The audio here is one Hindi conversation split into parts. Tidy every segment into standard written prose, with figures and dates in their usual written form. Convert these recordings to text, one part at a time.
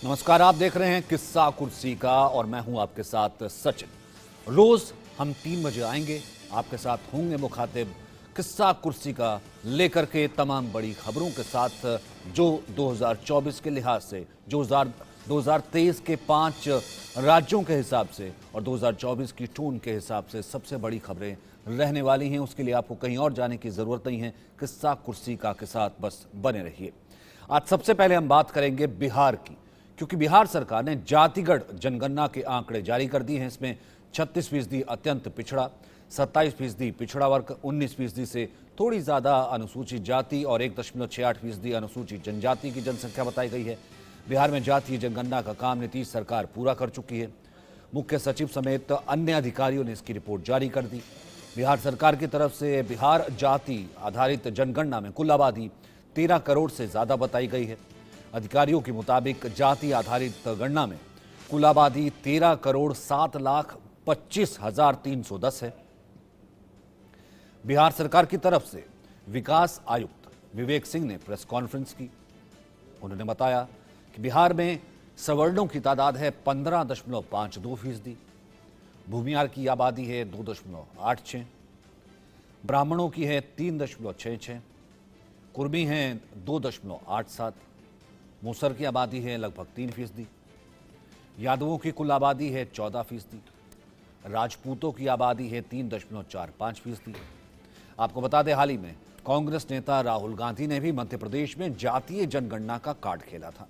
नमस्कार, आप देख रहे हैं किस्सा कुर्सी का और मैं हूं आपके साथ सचिन। रोज हम 3 बजे आएंगे, आपके साथ होंगे मुखातिब किस्सा कुर्सी का लेकर के तमाम बड़ी खबरों के साथ जो 2024 के लिहाज से, जो 2023 के 5 राज्यों के हिसाब से और 2024 की टून के हिसाब से सबसे बड़ी खबरें रहने वाली हैं। उसके लिए आपको कहीं और जाने की जरूरत नहीं है, किस्सा कुर्सी का के साथ बस बने रहिए। आज सबसे पहले हम बात करेंगे बिहार की, क्योंकि बिहार सरकार ने जातिगत जनगणना के आंकड़े जारी कर दिए हैं। इसमें 36% अत्यंत पिछड़ा, 27% पिछड़ा वर्ग, 19% से थोड़ी ज्यादा अनुसूचित जाति और 1.68% अनुसूचित जनजाति की जनसंख्या बताई गई है। बिहार में जातीय जनगणना का काम नीतीश सरकार पूरा कर चुकी है। मुख्य सचिव समेत अन्य अधिकारियों ने इसकी रिपोर्ट जारी कर दी। बिहार सरकार की तरफ से बिहार जाति आधारित जनगणना में कुल आबादी 13 करोड़ से ज्यादा बताई गई है। अधिकारियों के मुताबिक जाति आधारित गणना में कुल आबादी 13 करोड़ 7,25,310 है। बिहार सरकार की तरफ से विकास आयुक्त विवेक सिंह ने प्रेस कॉन्फ्रेंस की। उन्होंने बताया कि बिहार में सवर्णों की तादाद है 15.52%, भूमिहार की आबादी है 2.86, ब्राह्मणों की है 3.66, कुर्मी हैं 2.87, मूसर की आबादी है लगभग 3%, यादवों की कुल आबादी है 14%, राजपूतों की आबादी है 3.45%। आपको बता दें, हाल ही में कांग्रेस नेता राहुल गांधी ने भी मध्य प्रदेश में जातीय जनगणना का कार्ड खेला था।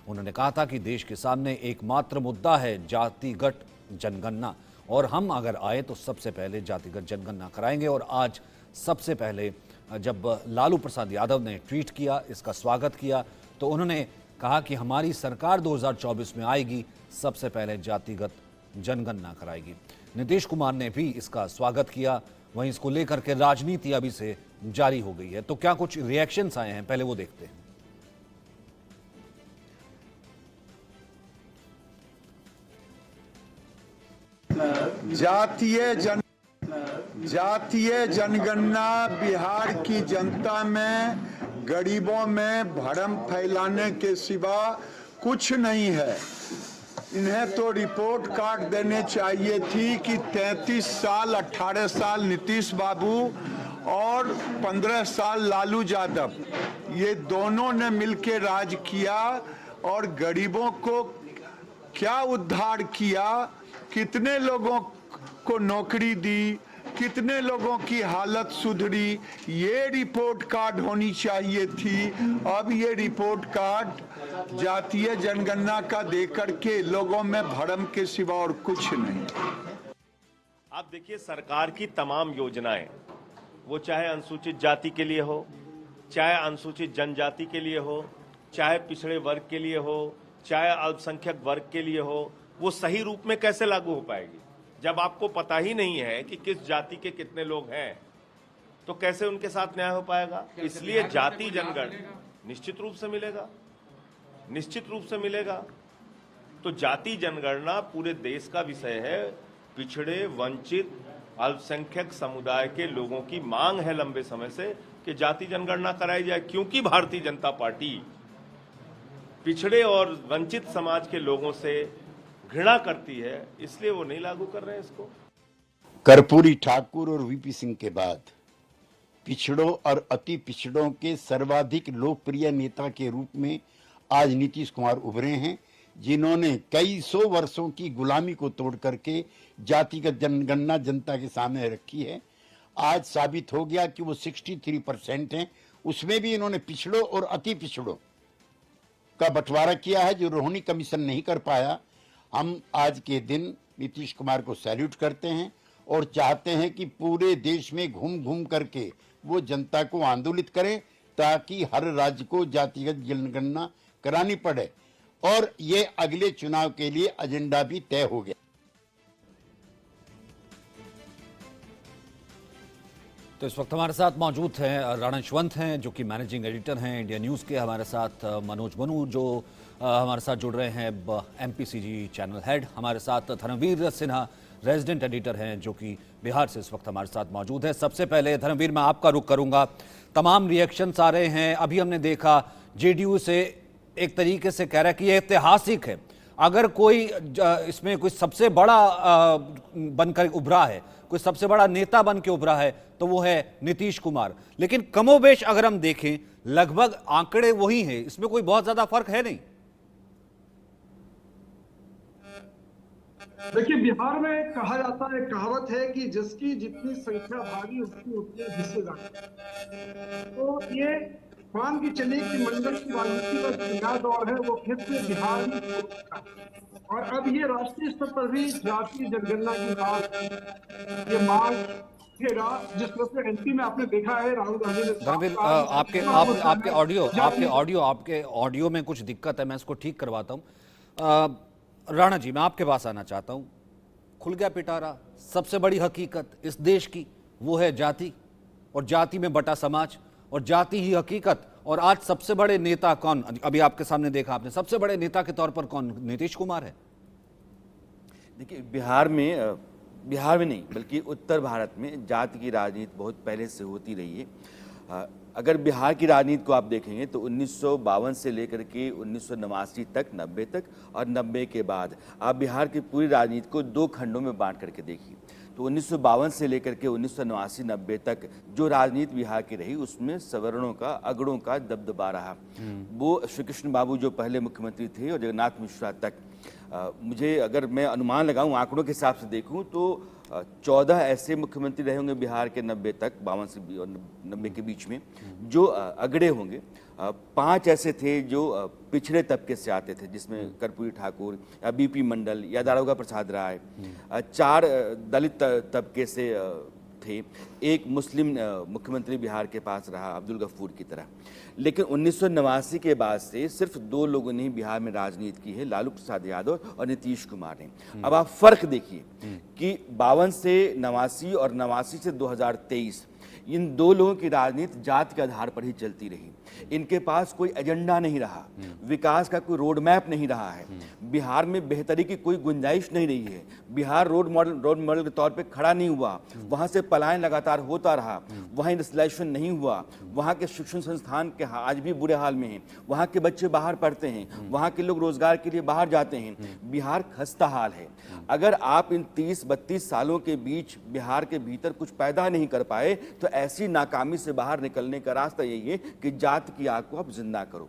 उन्होंने कहा था कि देश के सामने एकमात्र मुद्दा है जातिगत जनगणना और हम अगर आए तो सबसे पहले जातिगत जनगणना कराएंगे। और आज सबसे पहले जब लालू प्रसाद यादव ने ट्वीट किया, इसका स्वागत किया, तो उन्होंने कहा कि हमारी सरकार 2024 में आएगी, सबसे पहले जातिगत जनगणना कराएगी। नीतीश कुमार ने भी इसका स्वागत किया। वहीं इसको लेकर के राजनीति अभी से जारी हो गई है। तो क्या कुछ रिएक्शंस आए हैं, पहले वो देखते हैं। जातीय जनगणना बिहार की जनता में, गरीबों में भरम फैलाने के सिवा कुछ नहीं है। इन्हें तो रिपोर्ट कार्ड देने चाहिए थी कि 33 साल 18 साल नीतीश बाबू और 15 साल लालू यादव, ये दोनों ने मिलकर राज किया और गरीबों को क्या उद्धार किया, कितने लोगों को नौकरी दी, कितने लोगों की हालत सुधरी, ये रिपोर्ट कार्ड होनी चाहिए थी। अब ये रिपोर्ट कार्ड जातीय जनगणना का देकर के लोगों में भरम के सिवा और कुछ नहीं। आप देखिए, सरकार की तमाम योजनाएं, वो चाहे अनुसूचित जाति के लिए हो, चाहे अनुसूचित जनजाति के लिए हो, चाहे पिछड़े वर्ग के लिए हो, चाहे अल्पसंख्यक वर्ग के लिए हो, वो सही रूप में कैसे लागू हो पाएगी जब आपको पता ही नहीं है कि किस जाति के कितने लोग हैं? तो कैसे उनके साथ न्याय हो पाएगा? इसलिए जाति जनगणना निश्चित रूप से मिलेगा, निश्चित रूप से मिलेगा। तो जाति जनगणना पूरे देश का विषय है। पिछड़े, वंचित, अल्पसंख्यक समुदाय के लोगों की मांग है लंबे समय से कि जाति जनगणना कराई जाए, क्योंकि भारतीय जनता पार्टी पिछड़े और वंचित समाज के लोगों से घृणा करती है, इसलिए वो नहीं लागू कर रहे हैं इसको। कर्पूरी ठाकुर और वीपी सिंह के बाद पिछड़ों और अति पिछड़ों के सर्वाधिक लोकप्रिय नेता के रूप में आज नीतीश कुमार उभरे हैं, जिन्होंने कई सौ वर्षों की गुलामी को तोड़ करके जातिगत जनगणना जनता के सामने रखी है। आज साबित हो गया कि वो 63% हैं। उसमें भी इन्होंने पिछड़ों और अति पिछड़ों का बंटवारा किया है, जो रोहिणी कमीशन नहीं कर पाया। हम आज के दिन नीतीश कुमार को सैल्यूट करते हैं और चाहते हैं कि पूरे देश में घूम घूम करके वो जनता को आंदोलित करें, ताकि हर राज्य को जातिगत जनगणना करानी पड़े। और ये अगले चुनाव के लिए एजेंडा भी तय हो गया। तो इस वक्त हमारे साथ मौजूद हैं रणेशवंत हैं, जो कि मैनेजिंग एडिटर हैं इंडिया न्यूज़ के। हमारे साथ मनोज बनू, जो हमारे साथ जुड़ रहे हैं, MPCG चैनल हेड। हमारे साथ धर्मवीर सिन्हा, रेजिडेंट एडिटर हैं, जो कि बिहार से इस वक्त हमारे साथ मौजूद है। सबसे पहले धर्मवीर, मैं आपका रुख करूंगा। तमाम रिएक्शंस आ रहे हैं। अभी हमने देखा JDU से एक तरीके से कह रहा है कि यह ऐतिहासिक है। अगर कोई इसमें कोई सबसे बड़ा बनकर उभरा है, कोई सबसे बड़ा नेता बन के उभरा है, तो वो है नीतीश कुमार। लेकिन कमोबेश अगर हम देखें, लगभग आंकड़े वही हैं, इसमें कोई बहुत ज्यादा फर्क है नहीं। देखिए, बिहार में कहा जाता है, कहावत है कि जिसकी जितनी संख्या भारी उसकी उतनी हिस्सेदारी। तो ये मान के चलिए कि मंडल की राजनीति का जो नया दौर है वो फिर से बिहार में शुरू होता है। और अब ये राष्ट्रीय स्तर पर भी जातीय जनगणना की बात, ये मांग उठेगा। जिस तरह से एमपी में आपने देखा है, राहुल गांधी ने धर्मवीर, आपके ऑडियो में कुछ दिक्कत है, मैं इसको ठीक करवाता हूं। राणा जी, मैं आपके पास आना चाहता हूं। खुल गया पिटारा। सबसे बड़ी हकीकत इस देश की वो है जाति, और जाति में बटा समाज, और जाति ही हकीकत। और आज सबसे बड़े नेता कौन, अभी आपके सामने देखा आपने, सबसे बड़े नेता के तौर पर कौन? नीतीश कुमार है। देखिए, बिहार में नहीं बल्कि उत्तर भारत में जाति की राजनीति बहुत पहले से होती रही है। अगर बिहार की राजनीति को आप देखेंगे तो 1952 से लेकर के 1989 तक, 90 तक, और 90 के बाद आप बिहार की पूरी राजनीति को दो खंडों में बांट करके देखिए। तो 1952 से लेकर के 1989-90 तक जो राजनीति बिहार की रही, उसमें सवर्णों का, अगड़ों का दबदबा रहा। वो श्री कृष्ण बाबू जो पहले मुख्यमंत्री थे, और जगन्नाथ मिश्रा तक, मुझे अगर मैं अनुमान लगाऊं, आंकड़ों के हिसाब से देखूं तो 14 ऐसे मुख्यमंत्री रहे होंगे बिहार के 90 तक, 52 से 90 के बीच में, जो अगड़े होंगे। 5 ऐसे थे जो पिछड़े तबके से आते थे, जिसमें कर्पूरी ठाकुर या बीपी मंडल या दारोगा प्रसाद राय। 4 दलित तबके से थे। एक मुस्लिम मुख्यमंत्री बिहार के पास रहा, अब्दुल गफूर की तरह। लेकिन 1989 के बाद से सिर्फ 2 लोगों ने बिहार में राजनीति की है, लालू प्रसाद यादव और नीतीश कुमार ने। अब आप फर्क देखिए कि 52 से 89 और 89 से 2023 इन 2 लोगों की राजनीति जाति के आधार पर ही चलती रही। इनके पास कोई एजेंडा नहीं रहा, विकास का कोई रोड मैप नहीं रहा है, बिहार में बेहतरी की कोई गुंजाइश नहीं रही है। बिहार रोड मॉडल के तौर पे खड़ा नहीं हुआ, वहां से पलायन लगातार होता रहा, वहां इंडस्ट्रियलाइजेशन नहीं हुआ, वहां के शिक्षण संस्थान के आज भी बुरे हाल में हैं, वहां के बच्चे बाहर पढ़ते हैं, वहां के लोग रोजगार के लिए बाहर जाते हैं। बिहार खस्ता हाल है। अगर आप इन 30-32 सालों के बीच बिहार के भीतर कुछ पैदा नहीं कर पाए, तो ऐसी नाकामी से बाहर निकलने का रास्ता यही है कि जाति की आग को आप जिंदा करो।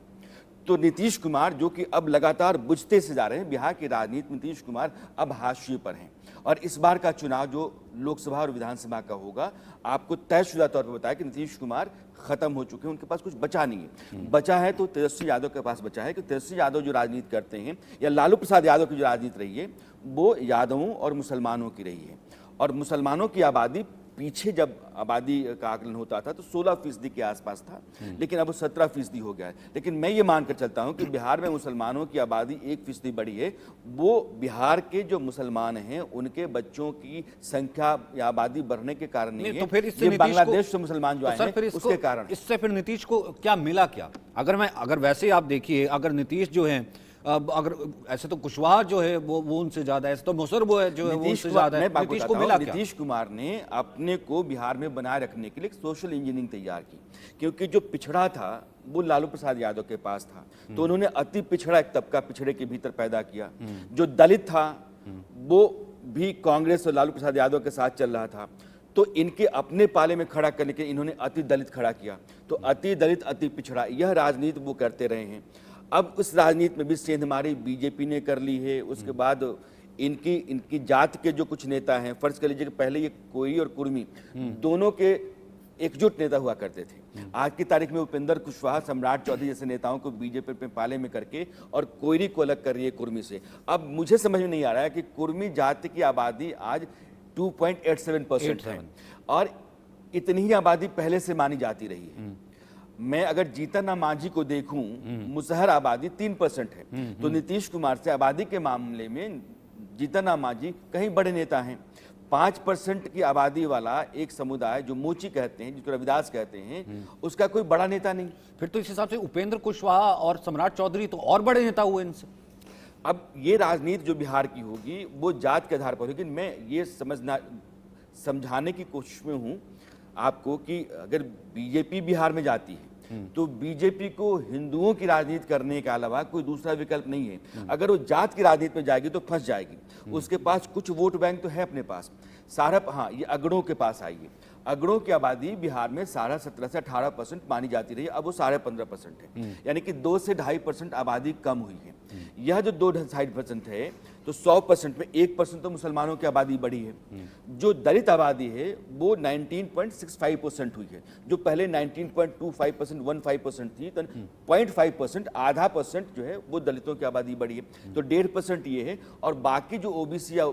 तो नीतीश कुमार, जो कि अब लगातार बुझते से जा रहे हैं, बिहार की राजनीति में नीतीश कुमार अब हाशिए पर हैं। और इस बार का चुनाव जो लोकसभा और विधानसभा का होगा, आपको तयशुदा तौर पर बताया कि नीतीश कुमार खत्म हो चुके हैं, उनके पास कुछ बचा नहीं है। बचा है तो तेजस्वी यादव के पास बचा है कि तेजस्वी यादव जो राजनीति करते हैं, या लालू प्रसाद यादव की जो राजनीति रही है, वो यादवों और मुसलमानों की रही है। और मुसलमानों की आबादी पीछे जब आबादी का आकलन होता था तो 16% के आसपास था, लेकिन अब 17% हो गया है। लेकिन मैं ये मानकर चलता हूं कि बिहार में मुसलमानों की आबादी 1% बढ़ी है। वो बिहार के जो मुसलमान हैं, उनके बच्चों की संख्या या आबादी बढ़ने के कारण नहीं है, तो फिर इससे बांग्लादेश से मुसलमान जो आए हैं उसके कारण। इससे फिर नीतीश को क्या मिला? क्या अगर वैसे ही आप देखिए, अगर नीतीश जो है, अगर ऐसे तो कुशवाहा जो है वो उनसे ज्यादा है, ऐसे तो मुसर्रफ है जो है वो उनसे ज्यादा है। नीतीश को मिला क्या? नीतीश कुमार ने अपने को बिहार में बनाए रखने के लिए सोशल इंजीनियरिंग तैयार की, क्योंकि जो पिछड़ा था वो लालू प्रसाद यादव के पास था, तो उन्होंने अति पिछड़ा एक तबका पिछड़े के भीतर पैदा किया। जो दलित था वो भी कांग्रेस और लालू प्रसाद यादव के साथ चल रहा था, तो इनके अपने पाले में खड़ा करने के इन्होंने अति दलित खड़ा किया। तो अति दलित, अति पिछड़ा, यह राजनीति वो करते रहे हैं। अब उस राजनीति में भी सेंधमारी बीजेपी ने कर ली है। उसके बाद इनकी जात के जो कुछ नेता हैं, फर्ज कर लीजिए कि पहले ये कोई और कुर्मी दोनों के एकजुट नेता हुआ करते थे। आज की तारीख में उपेंद्र कुशवाहा, सम्राट चौधरी जैसे नेताओं को बीजेपी पे पाले में करके और कोयरी को अलग कर रही है कुर्मी से। अब मुझे समझ में नहीं आ रहा है कि कुर्मी जाति की आबादी आज 2.87% है, और इतनी ही आबादी पहले से मानी जाती रही है। मैं अगर जीतन मांझी को देखूं, मुसहर आबादी 3% है। तो नीतीश कुमार से आबादी के मामले में जीतन मांझी कहीं बड़े नेता हैं। 5% की आबादी वाला एक समुदाय जो मोची कहते हैं, जिसको रविदास कहते हैं, उसका कोई बड़ा नेता नहीं। फिर तो इस हिसाब से उपेंद्र कुशवाहा और सम्राट चौधरी तो और बड़े नेता हुए इनसे। अब ये राजनीति जो बिहार की होगी वो जात के आधार पर होगी। मैं ये समझाने की कोशिश में हूं आपको कि अगर बीजेपी बिहार में जाती है तो बीजेपी को हिंदुओं की राजनीति करने के अलावा कोई दूसरा विकल्प नहीं है। अगर वो जात की राजनीति में जाएगी तो फंस जाएगी। उसके पास कुछ वोट बैंक तो है अपने पास सारा, हाँ ये अगड़ों के पास आई है। अगड़ों की आबादी बिहार में 17.5 से 18% मानी जाती रही, अब वो 15.5% है, यानी कि 2 से 2.5% आबादी कम हुई है। यह जो 2-2.5% है तो 100% में 1% तो मुसलमानों की आबादी बढ़ी है। जो दलित आबादी है वो 19.65% हुई है, जो पहले 19.25% 15% थी, तो 0.5% आधा % जो है वो दलितों की आबादी बढ़ी है। तो 1.5% ये है, और बाकी जो ओबीसी या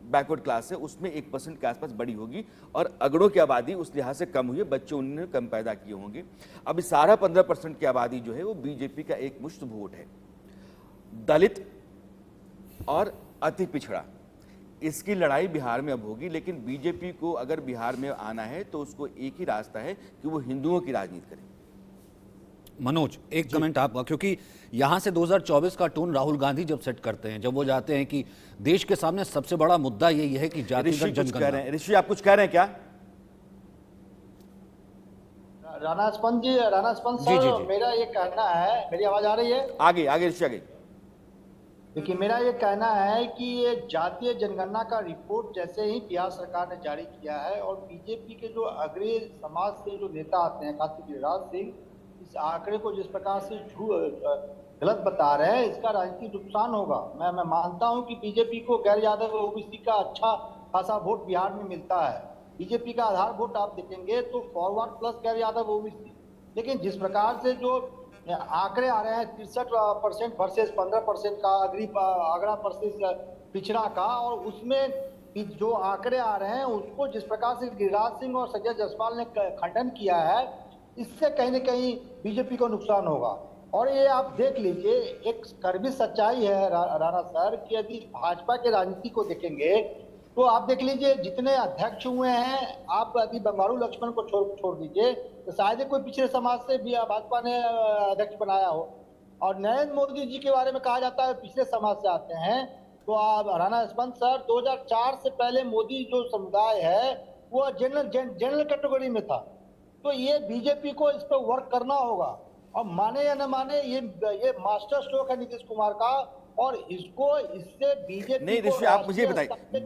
बैकवर्ड क्लास है उसमें 1% के आसपास बड़ी होगी, और अगड़ों की आबादी उस लिहाज से कम हुई है, बच्चे उन्होंने कम पैदा किए होंगे। अब सारा 15% की आबादी जो है वो बीजेपी का एक मुश्त वोट है। दलित और अति पिछड़ा, इसकी लड़ाई बिहार में अब होगी, लेकिन बीजेपी को अगर बिहार में आना है तो उसको एक ही रास्ता है कि वो हिंदुओं की राजनीति करे। मनोज, एक कमेंट आपका, क्योंकि यहां से 2024 का टोन राहुल गांधी जब सेट करते हैं, जब वो जाते हैं कि देश के सामने सबसे बड़ा मुद्दा यही है कि जातिगत जनगणना। ऋषि आप कुछ कह रहे हैं क्या? राणा स्पंद जी, जी, सर, जी। मेरा ये कहना है, मेरी आवाज आ रही है? आगे आगे ऋषि आगे। देखिए, मेरा ये कहना है कि ये जातीय जनगणना का रिपोर्ट जैसे ही बिहार सरकार ने जारी किया है, और बीजेपी के जो अग्रणी समाज से जो नेता आते हैं, खासकर गिरिराज सिंह, इस आंकड़े को जिस प्रकार से गलत बता रहे हैं, इसका राजनीतिक नुकसान होगा। मैं मानता हूं कि बीजेपी को गैर यादव ओबीसी का अच्छा खासा वोट बिहार में मिलता है। बीजेपी का आधार वोट आप देखेंगे तो फॉरवर्ड प्लस गैर यादव ओबीसी, लेकिन जिस प्रकार से जो आंकड़े आ रहे हैं 63% वर्सेस 15% का आगरा वर्सेस पिछड़ा का, और उसमें जो आंकड़े आ रहे हैं उसको जिस प्रकार से गिरिराज सिंह और संजय जायसवाल ने खंडन किया है, इससे कहीं न कहीं बीजेपी को नुकसान होगा। और ये आप देख लीजिए, एक कड़वी सच्चाई है राणा सर कि यदि भाजपा के राजनीति को देखेंगे तो आप देख लीजिए जितने अध्यक्ष हुए हैं, आप यदि बंगारू लक्ष्मण को छोड़ दीजिए तो शायद ही कोई पिछड़े समाज से भी भाजपा ने अध्यक्ष बनाया हो। और नरेंद्र मोदी जी के बारे में कहा जाता है पिछड़े समाज से आते हैं, तो आप राणा स्पंद सर 2004 से पहले मोदी जो समुदाय है वो जनरल कैटेगरी में था। तो ये बीजेपी को इस पर वर्क करना होगा, और माने या न माने ये मास्टर स्ट्रोक है नीतीश कुमार का, और इससे बीजेपी नहीं ऋषि, आप मुझे बताइए,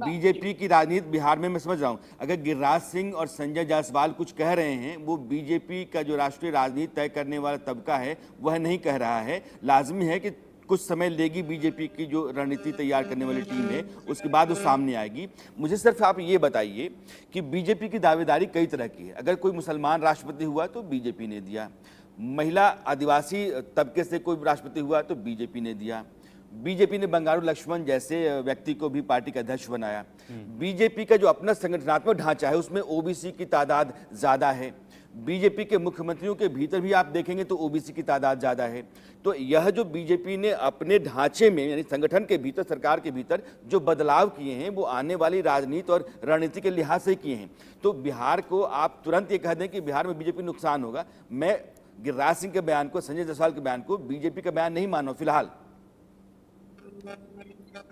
बीजेपी की राजनीति बिहार में मैं समझ रहा हूं, अगर गिरिराज सिंह और संजय जायसवाल कुछ कह रहे हैं, वो बीजेपी का जो राष्ट्रीय राजनीति तय करने वाला तबका है वह नहीं कह रहा है। लाजमी है कि कुछ समय लेगी बीजेपी की जो रणनीति तैयार करने वाली टीम है, उसके बाद वो सामने आएगी। मुझे सिर्फ आप ये बताइए कि बीजेपी की दावेदारी कई तरह की है। अगर कोई मुसलमान राष्ट्रपति हुआ तो बीजेपी ने दिया, महिला आदिवासी तबके से कोई राष्ट्रपति हुआ तो बीजेपी ने दिया, बीजेपी ने बंगारू लक्ष्मण जैसे व्यक्ति को भी पार्टी का अध्यक्ष बनाया। बीजेपी का जो अपना संगठनात्मक ढांचा है उसमें ओबीसी की तादाद ज्यादा है। बीजेपी के मुख्यमंत्रियों के भीतर भी आप देखेंगे तो ओबीसी की तादाद ज्यादा है। तो यह जो बीजेपी ने अपने ढांचे में यानी संगठन के भीतर, सरकार के भीतर जो बदलाव किए हैं वो आने वाली राजनीति और रणनीति के लिहाज से किए हैं। तो बिहार को आप तुरंत ये कह दें कि बिहार में बीजेपी नुकसान होगा, मैं गिरिराज सिंह के बयान को, संजय जायसवाल के बयान को बीजेपी का बयान नहीं मानो फिलहाल।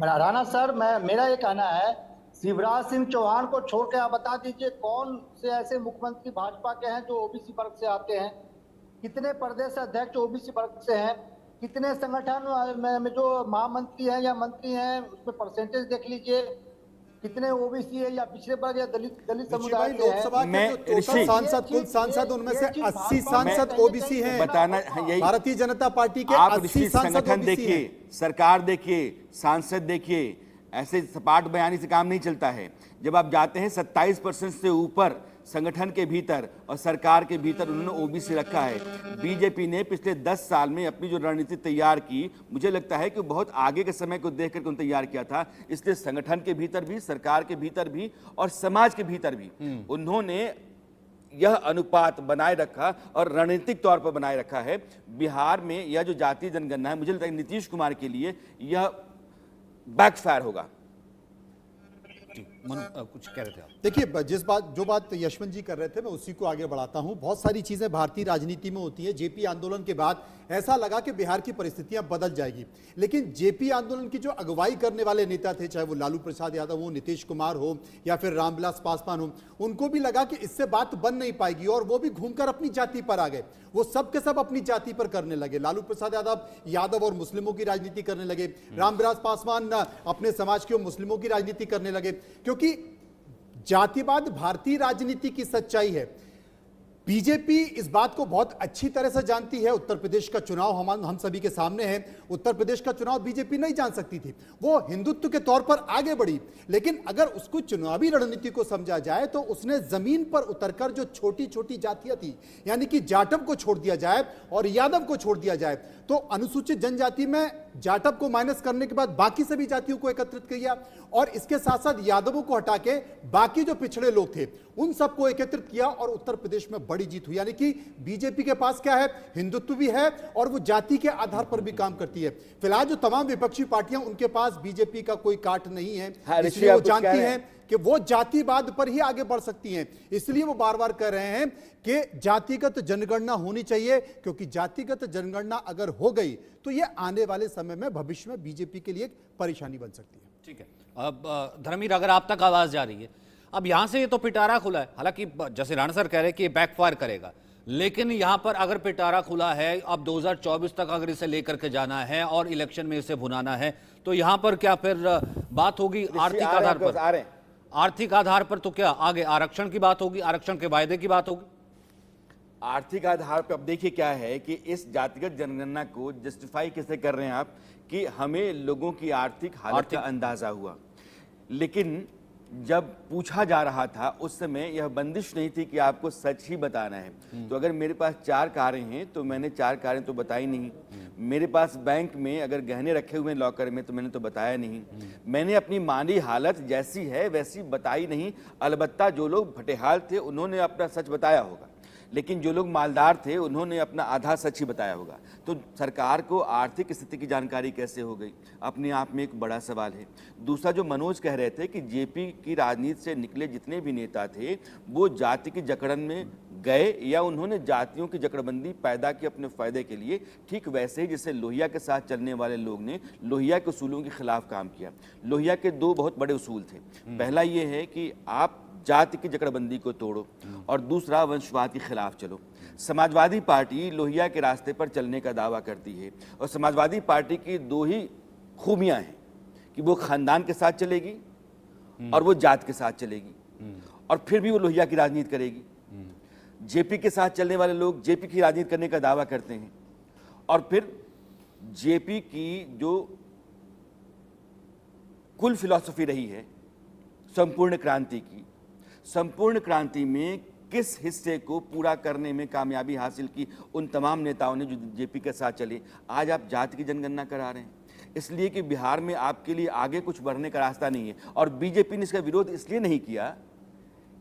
राणा सर, मेरा ये कहना है, शिवराज सिंह चौहान को छोड़ के आप बता दीजिए कौन से ऐसे मुख्यमंत्री भाजपा के हैं जो ओबीसी वर्ग से आते हैं, कितने प्रदेश अध्यक्ष ओबीसी वर्ग से हैं, कितने संगठन में जो महामंत्री हैं या मंत्री हैं उसमें परसेंटेज देख लीजिए, कितने ओबीसी है या पिछड़े वर्ग या दलित समुदाय के हैं। मैं कुल सांसद उनमें से 80 सांसद ओबीसी हैं। बताना यही, भारतीय जनता पार्टी के आप 80 सांसद संगठन देखिए, सरकार देखिए, सांसद देखिए, ऐसे सपाट बयानी से काम नहीं चलता है। जब आप जाते हैं 27% से ऊपर संगठन के भीतर और सरकार के भीतर उन्होंने ओबीसी रखा है। बीजेपी ने पिछले 10 साल में अपनी जो रणनीति तैयार की, मुझे लगता है कि बहुत आगे के समय को देख करके उन्होंने तैयार किया था। इसलिए संगठन के भीतर भी, सरकार के भीतर भी और समाज के भीतर भी उन्होंने यह अनुपात बनाए रखा और रणनीतिक तौर पर बनाए रखा है। बिहार में यह जो जातीय जनगणना है, मुझे लगता है नीतीश कुमार के लिए यह बैकफायर होगा। कुछ कह रहे थे आप? देखिए, जो बात यशवंत जी कर रहे थे, मैं उसी को आगे बढ़ाता हूं। बहुत सारी चीजें भारतीय राजनीति में होती है। जेपी आंदोलन के बाद ऐसा लगा कि बिहार की परिस्थितियां बदल जाएगी, लेकिन जेपी आंदोलन की जो अगुवाई करने वाले नेता थे, चाहे वो लालू प्रसाद यादव हो, नीतीश कुमार हो या फिर रामविलास पासवान हो, उनको भी लगा कि इससे बात बन नहीं पाएगी और वो भी घूमकर अपनी जाति पर आ गए। वो सब के सब अपनी जाति पर करने लगे। लालू प्रसाद यादव और मुस्लिमों की राजनीति करने लगे। रामविलास पासवान अपने समाज के मुस्लिमों की राजनीति करने लगे, क्योंकि जातिवाद भारतीय राजनीति की सच्चाई है। बीजेपी इस बात को बहुत अच्छी तरह से जानती है। उत्तर प्रदेश का चुनाव हम सभी के सामने है। उत्तर प्रदेश का चुनाव बीजेपी नहीं जान सकती थी। वो हिंदुत्व के तौर पर आगे बढ़ी, लेकिन अगर उसको चुनावी रणनीति को समझा जाए तो उसने जमीन पर उतरकर जो छोटी छोटी जातियां थी, यानी कि जाटव को छोड़ दिया जाए और यादव को छोड़ दिया जाए, तो अनुसूचित जनजाति में जाटव को माइनस करने के बाद बाकी सभी जातियों को एकत्रित किया और इसके साथ साथ यादवों को हटा के बाकी जो पिछड़े लोग थे उन सबको एकत्रित किया और उत्तर प्रदेश में बड़ी जीत हुई। यानी कि बीजेपी के पास क्या है, हिंदुत्व भी है और वो जाति के आधार पर भी काम करती है। फिलहाल जो तमाम विपक्षी पार्टियां, उनके पास बीजेपी का कोई काट नहीं है, इसलिए वो जानती हैं कि वो जातिवाद पर ही आगे बढ़ सकती हैं। इसलिए वो बार बार कह रहे हैं कि जातिगत जनगणना होनी चाहिए, क्योंकि जातिगत जनगणना अगर हो गई तो ये आने वाले समय में भविष्य में बीजेपी के लिए एक परेशानी बन सकती है। ठीक है, अब धर्मवीर, अगर आप तक आवाज जा रही है, अब यहां से ये तो पिटारा खुला है। हालांकि जैसे राणा सर कह रहे हैं कि ये बैकफायर करेगा, लेकिन यहां पर अगर पिटारा खुला है, अब 2024 तक अगर इसे लेकर के जाना है और इलेक्शन में इसे भुनाना है, तो यहां पर क्या फिर बात होगी आर्थिक आधार पर? आर्थिक आधार पर तो क्या आगे आरक्षण की बात होगी, आरक्षण के वायदे की बात होगी? आर्थिक आधार पर अब देखिए क्या है कि इस जातिगत जनगणना को जस्टिफाई कैसे कर रहे हैं आप कि हमें लोगों की आर्थिक हालत का अंदाजा हुआ, लेकिन जब पूछा जा रहा था उस समय यह बंदिश नहीं थी कि आपको सच ही बताना है। तो अगर मेरे पास 4 कारें हैं तो मैंने 4 कारें तो बताई नहीं। मेरे पास बैंक में अगर गहने रखे हुए हैं लॉकर में तो मैंने तो बताया नहीं। मैंने अपनी माली हालत जैसी है वैसी बताई नहीं। अलबत्ता जो लोग भटेहाल थे उन्होंने अपना सच बताया होगा, लेकिन जो लोग मालदार थे उन्होंने अपना आधा सच ही बताया होगा। तो सरकार को आर्थिक स्थिति की जानकारी कैसे हो गई, अपने आप में एक बड़ा सवाल है। दूसरा, जो मनोज कह रहे थे कि जेपी की राजनीति से निकले जितने भी नेता थे वो जाति की जकड़न में गए या उन्होंने जातियों की जकड़बंदी पैदा की अपने फायदे के लिए, ठीक वैसे ही जैसे लोहिया के साथ चलने वाले लोग ने लोहिया के उसूलों के खिलाफ काम किया। लोहिया के 2 बहुत बड़े उसूल थे। पहला ये है कि आप जाति की जकड़बंदी को तोड़ो और दूसरा वंशवाद के खिलाफ चलो। समाजवादी पार्टी लोहिया के रास्ते पर चलने का दावा करती है और समाजवादी पार्टी की 2 ही खूबियां हैं कि वो खानदान के साथ चलेगी और वो जात के साथ चलेगी और फिर भी वो लोहिया की राजनीति करेगी। जेपी के साथ चलने वाले लोग जेपी की राजनीति करने का दावा करते हैं और फिर जेपी की जो कुल फिलॉसफी रही है संपूर्ण क्रांति की, संपूर्ण क्रांति में किस हिस्से को पूरा करने में कामयाबी हासिल की उन तमाम नेताओं ने जो जेपी के साथ चले। आज आप जाति की जनगणना करा रहे हैं इसलिए कि बिहार में आपके लिए आगे कुछ बढ़ने का रास्ता नहीं है और बीजेपी ने इसका विरोध इसलिए नहीं किया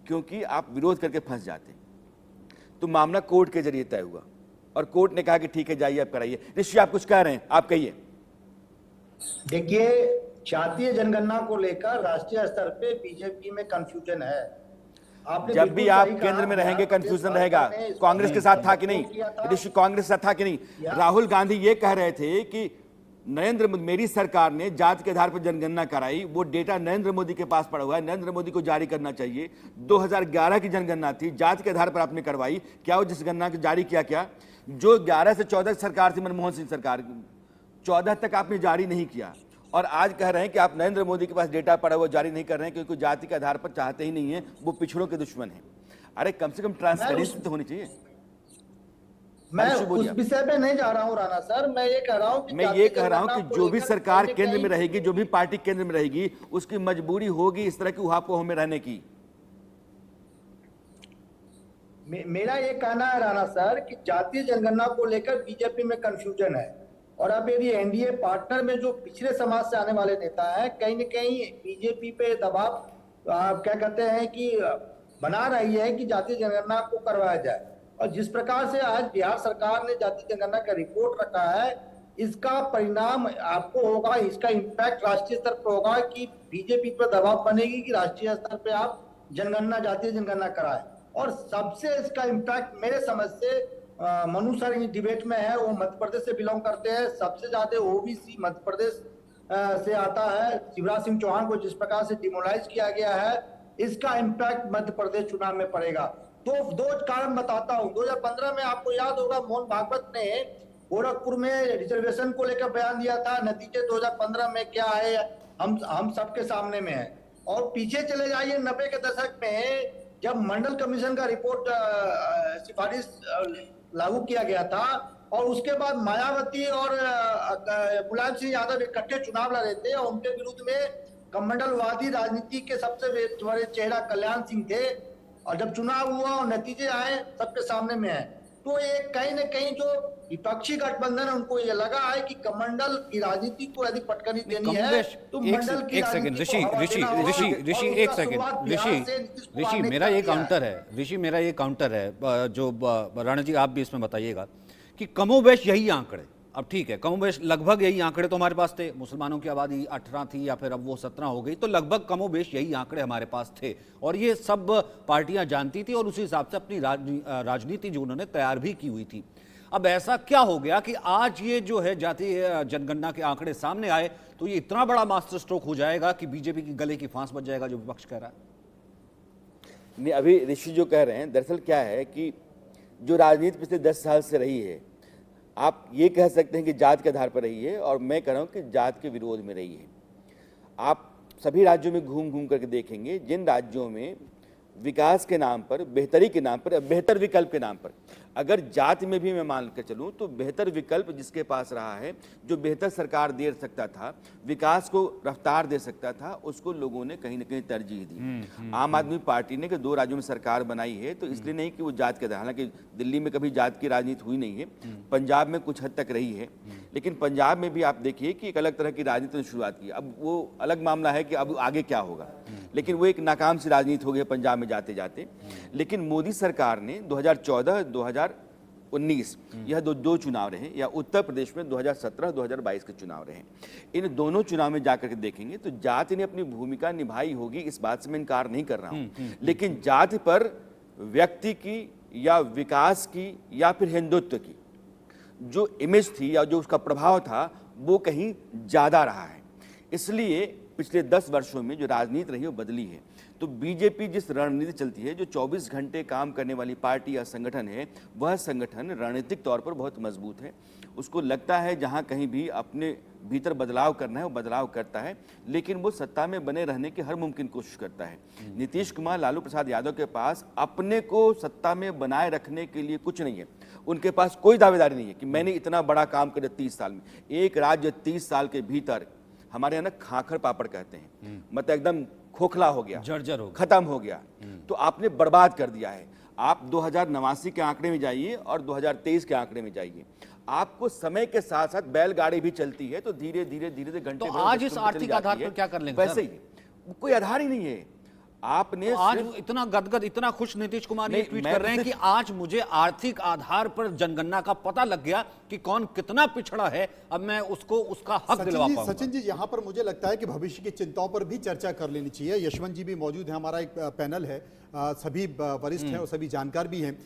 क्योंकि आप विरोध करके फंस जाते। तो मामला कोर्ट के जरिए तय हुआ और कोर्ट ने कहा कि ठीक है जाइए आप कराइए। ऋषि, आप कुछ कह रहे हैं, आप कहिए। देखिए, जातीय जनगणना को लेकर राष्ट्रीय स्तर पे बीजेपी में कंफ्यूजन है। आपने जब भी आप केंद्र में रहेंगे कंफ्यूजन रहेगा। कांग्रेस के साथ था कि नहीं ऋषि? कांग्रेस के साथ था कि नहीं? राहुल गांधी ये कह रहे थे कि मेरी सरकार ने जाति के आधार पर जनगणना कराई, वो डेटा नरेंद्र मोदी के पास पड़ा हुआ है, नरेंद्र मोदी को जारी करना चाहिए। 2011 की जनगणना थी, जाति के आधार पर आपने करवाई, क्या वो जिस गणना को जारी किया क्या? जो 11 से 14 सरकार थी मनमोहन सिंह सरकार, 14 तक आपने जारी नहीं किया और आज कह रहे हैं कि आप नरेंद्र मोदी के पास डेटा पड़ा वो जारी नहीं कर रहे हैं क्योंकि जाति के आधार पर चाहते ही नहीं है, वो पिछड़ों के दुश्मन हैं। अरे कम से कम ट्रांसपेरेंसी तो होनी चाहिए। मैं उस विषय पे नहीं जा रहा हूँ राणा सर, मैं ये कह रहा हूँ कि जो भी सरकार केंद्र में रहेगी, जो भी पार्टी केंद्र में रहेगी, उसकी मजबूरी होगी इस तरह की उहापोह में रहने की। मेरा ये कहना है राणा सर कि जातीय जनगणना को लेकर बीजेपी में कंफ्यूजन है और अब यदि एनडीए पार्टनर में जो पिछड़े समाज से आने वाले नेता हैं कहीं न कहीं बीजेपी पे दबाव क्या कहते हैं कि बना रही है कि जातीय जनगणना को करवाया जाए। और जिस प्रकार से आज बिहार सरकार ने जातीय जनगणना का रिपोर्ट रखा है इसका परिणाम आपको होगा, इसका इम्पैक्ट राष्ट्रीय स्तर पर होगा कि बीजेपी पर दबाव बनेगी कि राष्ट्रीय स्तर पे आप जनगणना, जातीय जनगणना कराएं। और सबसे इसका इम्पैक्ट मेरे समझ से मनु सर इस डिबेट में है, वो मध्य प्रदेश से बिलोंग करते हैं, सबसे ज्यादा ओबीसी मध्य प्रदेश से आता है। शिवराज सिंह चौहान को जिस प्रकार से डिमोलाइज किया गया है, इसका इम्पैक्ट मध्य प्रदेश चुनाव में पड़ेगा। तो दो कारण बताता हूँ। 2015 में आपको याद होगा मोहन भागवत ने गोरखपुर में रिजर्वेशन को लेकर बयान दिया था। नतीजे 2015 में क्या है हम सबके सामने में है। और पीछे चले जाइए 90 के दशक में, जब मंडल कमीशन का रिपोर्ट सिफारिश लागू किया गया था और उसके बाद मायावती और मुलायम सिंह यादव इकट्ठे चुनाव लड़ रहे थे और उनके विरुद्ध में कमंडलवादी राजनीति के सबसे बड़े चेहरा कल्याण सिंह थे। और जब चुनाव हुआ और नतीजे आए सबके सामने में है, तो ये कहीं न कहीं जो विपक्षी गठबंधन है उनको ये लगा है कि कमंडल की राजनीति को यदि पटकनी देनी है तो मंडल की एक सेकंड ऋषि एक सेकंड ऋषि मेरा ये काउंटर है जो राणा जी आप भी इसमें बताइएगा कि कमोबेश यही आंकड़े, अब ठीक है कमोबेश लगभग यही आंकड़े तो हमारे पास थे, मुसलमानों की आबादी 18 थी या फिर अब वो 17 हो गई, तो लगभग कमोबेश यही आंकड़े हमारे पास थे और ये सब पार्टियां जानती थी और उसी हिसाब से अपनी राजनीति जो उन्होंने तैयार भी की हुई थी। अब ऐसा क्या हो गया कि आज ये जो है जातीय जनगणना के आंकड़े सामने आए तो ये इतना बड़ा मास्टर स्ट्रोक हो जाएगा कि बीजेपी की गले की फांस बच जाएगा, जो विपक्ष कह रहा है? नहीं, अभी ऋषि जो कह रहे हैं दरअसल क्या है कि जो राजनीति पिछले 10 साल से रही है, आप ये कह सकते हैं कि जात के आधार पर रही है और मैं कह रहा हूँ कि जात के विरोध में रही है। आप सभी राज्यों में घूम घूम करके देखेंगे, जिन राज्यों में विकास के नाम पर, बेहतरी के नाम पर, बेहतर विकल्प के नाम पर, अगर जाति में भी मैं मान कर चलूं तो बेहतर विकल्प जिसके पास रहा है, जो बेहतर सरकार दे सकता था, विकास को रफ्तार दे सकता था, उसको लोगों ने कहीं ना कहीं तरजीह दी। आम आदमी पार्टी ने कि 2 राज्यों में सरकार बनाई है तो इसलिए नहीं कि वो जात के आधार, हालांकि दिल्ली में कभी जात की राजनीति हुई नहीं है, पंजाब में कुछ हद तक रही है, लेकिन पंजाब में भी आप देखिए कि एक अलग तरह की राजनीति ने शुरुआत की। अब वो अलग मामला है कि अब आगे क्या होगा, लेकिन वो एक नाकाम सी राजनीति हो गई पंजाब में जाते जाते। लेकिन मोदी सरकार ने 2014, 2019 यह दो चुनाव रहे, या उत्तर प्रदेश में 2017, 2022 के चुनाव रहे, इन दोनों चुनाव में जाकर के देखेंगे तो जाति ने अपनी भूमिका निभाई होगी, इस बात से मैं इनकार नहीं कर रहा हूं, लेकिन जाति पर व्यक्ति की या विकास की या फिर हिंदुत्व की जो इमेज थी या जो उसका प्रभाव था वो कहीं ज्यादा रहा है। इसलिए पिछले 10 वर्षों में जो राजनीति रही है वो बदली है। तो बीजेपी जिस रणनीति चलती है, जो 24 घंटे काम करने वाली पार्टी या संगठन है, वह संगठन रणनीतिक तौर पर बहुत मजबूत है। उसको लगता है जहां कहीं भी अपने भीतर बदलाव करना है वो बदलाव करता है, लेकिन वो सत्ता में बने रहने की हर मुमकिन कोशिश करता है। नीतीश कुमार, लालू प्रसाद यादव के पास अपने को सत्ता में बनाए रखने के लिए कुछ नहीं है। उनके पास कोई दावेदारी नहीं है कि मैंने इतना बड़ा काम किया 30 साल में। एक राज्य 30 साल के भीतर, हमारे यहाँ ना खाखर पापड़ कहते हैं, मतलब एकदम खोखला हो गया, जर्जर हो गया, खत्म हो गया, तो आपने बर्बाद कर दिया है। आप 2089 के आंकड़े में जाइए और 2023 के आंकड़े में जाइए, आपको समय के साथ साथ बैलगाड़ी भी चलती है तो धीरे धीरे घंटे तो आज इस आर्थिक आधार पर क्या कर लेंगे? वैसे ही कोई आधार ही नहीं है। आपने तो आज इतना गदगद, इतना खुश नीतीश कुमार ये ट्वीट कर रहे हैं कि आज मुझे आर्थिक आधार पर जनगणना का पता लग गया कि कौन कितना पिछड़ा है, अब मैं उसको उसका हक दिलवा पाऊंगा। सचिन जी, यहाँ पर मुझे लगता है कि भविष्य की चिंताओं पर भी चर्चा कर लेनी चाहिए। यशवंत जी भी मौजूद है, हमारा एक पैनल है, सभी वरिष्ठ हैं और सभी जानकार भी हैं।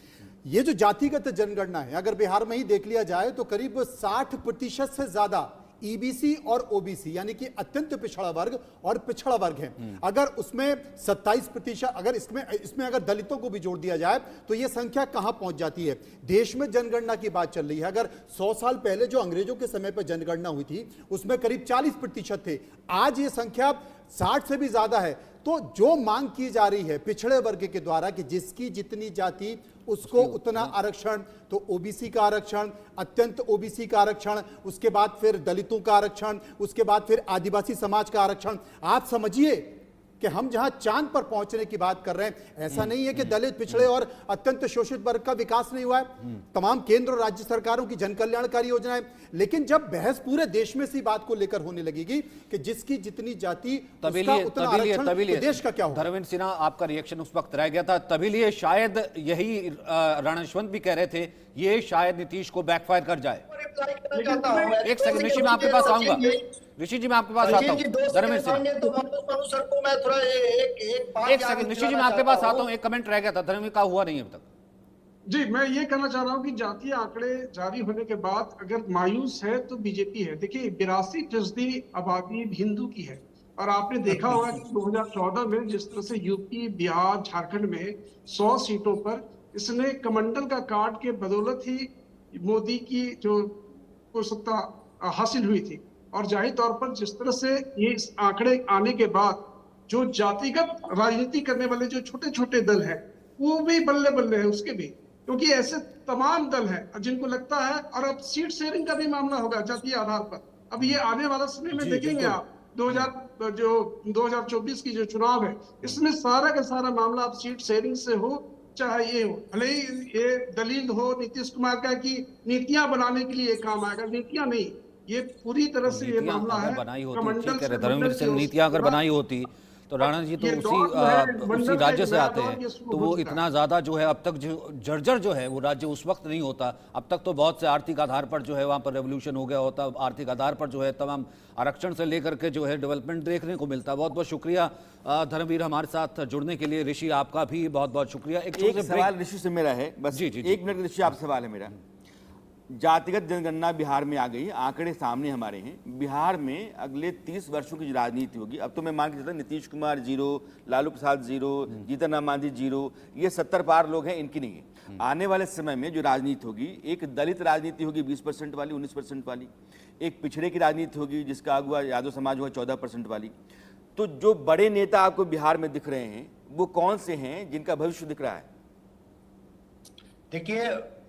ये जो जातिगत जनगणना है, अगर बिहार में ही देख लिया जाए तो करीब 60% से ज्यादा ईबीसी और ओबीसी यानी कि अत्यंत पिछड़ा वर्ग और पिछड़ा वर्ग है। अगर उसमें 27%, अगर इसमें अगर दलितों को भी जोड़ दिया जाए तो यह संख्या कहां पहुंच जाती है? देश में जनगणना की बात चल रही है, अगर 100 साल पहले जो अंग्रेजों के समय पर जनगणना हुई थी उसमें करीब 40% थे, आज ये संख्या 60 से भी ज्यादा है। तो जो मांग की जा रही है पिछड़े वर्ग के द्वारा कि जिसकी जितनी जाति उसको उतना आरक्षण, तो ओबीसी का आरक्षण, अत्यंत ओबीसी का आरक्षण, उसके बाद फिर दलितों का आरक्षण, उसके बाद फिर आदिवासी समाज का आरक्षण। आप समझिए कि हम जहां चांद पर पहुंचने की बात कर रहे हैं, ऐसा नहीं है कि दलित, पिछड़े और अत्यंत शोषित वर्ग का विकास नहीं हुआ है। तमाम केंद्र और राज्य सरकारों की जन कल्याणकारी योजनाएं, लेकिन जब बहस पूरे देश में इसी बात को लेकर होने लगेगी कि जिसकी जितनी जाति उसका उतना आरक्षण, तो देश का क्या होगा? धर्मेंद्र सिन्हा, आपका रिएक्शन उस वक्त रह गया था, तभी लिए शायद यही राणा यशवंत भी कह रहे थे, ये शायद नीतीश को बैकफायर कर जाए। ट्राई करना चाहता हूँ। एक सेकंड ऋषि, मैं आपके पास आऊंगा। ऋषि जी मैं आपके पास आता हूँ। धर्मवीर सिंह तो मानव सर को मैं थोड़ा एक बात एक याद सेकंड ऋषि जी, मैं दिलाना आपके पास चाहता आता हूँ। एक कमेंट रह गया था, धर्मवीर का हुआ नहीं है अभी तक। जी, मैं ये कहना चाह रहा हूँ कि जातीय आंकड़े जारी होने के बाद अगर मायूस है तो बीजेपी है। देखिए 82% आबादी हिंदू की है, और आपने देखा होगा कि 2014 में जिस तरह से यूपी, बिहार, झारखंड में 100 सीटों पर इसने कमंडल का कार्ड के बदौलत ही मोदी की जो को सत्ता हासिल हुई थी। और जाहिर तौर पर जिस तरह से ये इस आंकड़े आने के बाद जो जातिगत राजनीति करने वाले जो छोटे छोटे दल हैं वो भी बल्ले बल्ले है उसके भी, क्योंकि ऐसे तमाम दल हैं जिनको लगता है। और अब सीट शेयरिंग का भी मामला होगा जातीय आधार पर। अब ये आने वाला समय में देखेंगे आप 2024 की जो चुनाव है, इसमें सारा का सारा मामला अब सीट शेयरिंग से हो, चाहे ये हो। भले ही ये दलील हो नीतीश कुमार का कि नीतियां बनाने के लिए काम आएगा, नीतियां नहीं, ये पूरी तरह से ये नीतियां मामला अगर है बनाई होती, कमंडल ठीक है से धर्मवीर मंडल सिंह, के नीतियां अगर पूरा- बनाई होती तो राणा जी तो ये दौर जो है, मंडल उसी का राज्य एक से नया आते दौर हैं, ये शुरू तो हो वो चुका इतना ज्यादा जो है अब तक जो जर्जर जो है वो राज्य उस वक्त नहीं होता। अब तक तो बहुत से आर्थिक आधार पर जो है वहाँ पर रेवोल्यूशन हो गया होता, आर्थिक आधार पर जो है तमाम आरक्षण से लेकर के जो है डेवलपमेंट देखने को मिलता। बहुत बहुत शुक्रिया धर्मवीर हमारे साथ जुड़ने के लिए। ऋषि आपका भी बहुत बहुत शुक्रिया। एक सवाल ऋषि से मेरा है, बस जी, जी, एक मिनट ऋषि आप सवाल है मेरा। जातिगत जनगणना बिहार में आ गई, आंकड़े सामने हमारे हैं। बिहार में अगले 30 वर्षों की जो राजनीति होगी, अब तो मैं मान के चलता नीतीश कुमार 0, लालू प्रसाद 0, जीतन राम मांझी 0, ये 70 पार लोग हैं, इनकी नहीं है। आने वाले समय में जो राजनीति होगी, एक दलित राजनीति होगी 20% वाली, 19% वाली, एक पिछड़े की राजनीति होगी जिसका अगुवा यादव समाज हुआ 14% वाली। तो जो बड़े नेता आपको बिहार में दिख रहे हैं वो कौन से हैं जिनका भविष्य दिख रहा है? देखिए,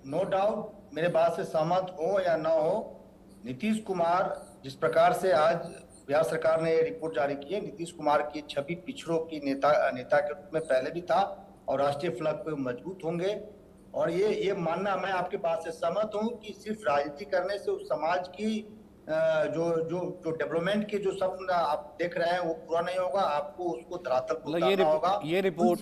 नो डाउट मेरे बात से सहमत हो या ना हो, नीतीश कुमार जिस प्रकार से आज बिहार सरकार ने रिपोर्ट जारी की है, नीतीश कुमार की छवि पिछड़ों की नेता के रूप में पहले भी था और राष्ट्रीय फ्लैग पे मजबूत होंगे। और ये मानना, मैं आपके बात से सहमत हूं कि सिर्फ राजनीति करने से उस समाज की जो डेवलपमेंट के जो सपन आप देख रहे हैं वो पूरा नहीं होगा। आपको उसको धरातल पर उतारना होगा। ये रिपोर्ट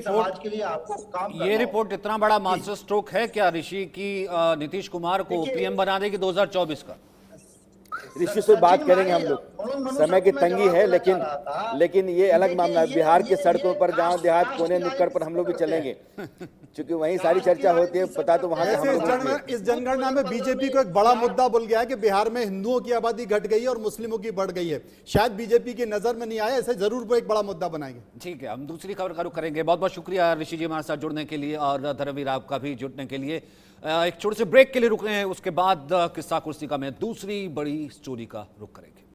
समाज के लिए आपको काम करना ये होगा। रिपोर्ट इतना बड़ा मास्टर स्ट्रोक है क्या ऋषि की नीतीश कुमार को पीएम बना देगी 2024 का? ऋषि से बात करेंगे हम लोग, समय की तंगी है, लेकिन ये अलग मामला है। बिहार की सड़कों पर, गांव देहात, कोने नुक्कड़ पर हम लोग भी चलेंगे, क्योंकि वहीं सारी चर्चा होती है। पता तो वहां इस जनगणना में बीजेपी को एक बड़ा मुद्दा भूल गया है कि बिहार में हिंदुओं की आबादी घट गई है और मुस्लिमों की बढ़ गई है। शायद बीजेपी की नजर में नहीं आया, ऐसे जरूर वो एक बड़ा मुद्दा बनाएंगे। ठीक है, हम दूसरी खबर का रुख करेंगे। बहुत बहुत शुक्रिया ऋषि जी हमारे साथ जुड़ने के लिए और धर्मवीर आपका भी जुड़ने के लिए। एक छोटे से ब्रेक के लिए रुक रहे हैं, उसके बाद किस्सा कुर्सी का मैं दूसरी बड़ी स्टोरी का रुख करेंगे।